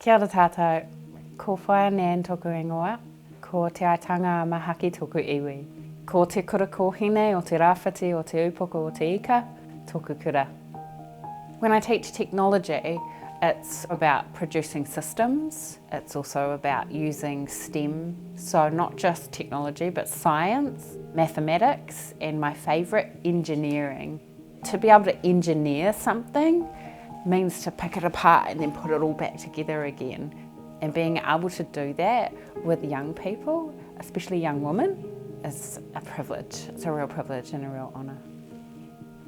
Kia ora tātou, ko Whaea Nan tōku ingoa, ko te aitanga mahaki tōku iwi. Ko te kura kōhine o te rāwhiti o te upoko o te ika, tōku kura. When I teach technology, it's about producing systems. It's also about using STEM, so not just technology, but science, mathematics, and my favourite, engineering. To be able to engineer something means to pick it apart and then put it all back together again. And being able to do that with young people, especially young women, is a privilege. It's a real privilege and a real honour.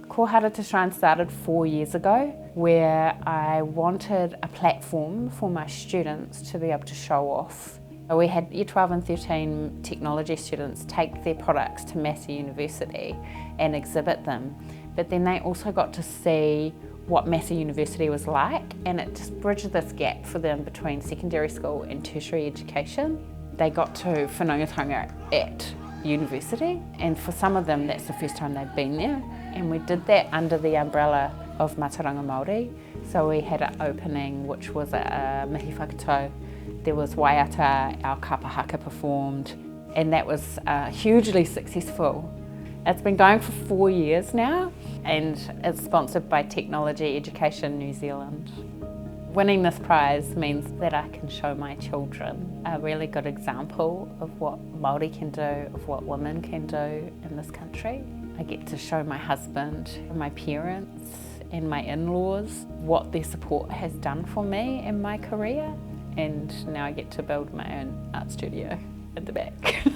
Ko Hara to Shine started 4 years ago, where I wanted a platform for my students to be able to show off. We had Year 12 and 13 technology students take their products to Massey University and exhibit them, but then they also got to see what Massey University was like, and it just bridged this gap for them between secondary school and tertiary education. They got to whanaungatanga at university, and for some of them that's the first time they've been there, and we did that under the umbrella of mātauranga Māori. So we had an opening which was a mihi whakatau. There was waiata, our kapahaka performed, and that was hugely successful. It's been going for 4 years now, and it's sponsored by Technology Education New Zealand. Winning this prize means that I can show my children a really good example of what Māori can do, of what women can do in this country. I get to show my husband, my parents and my in-laws what their support has done for me in my career, and now I get to build my own art studio at the back.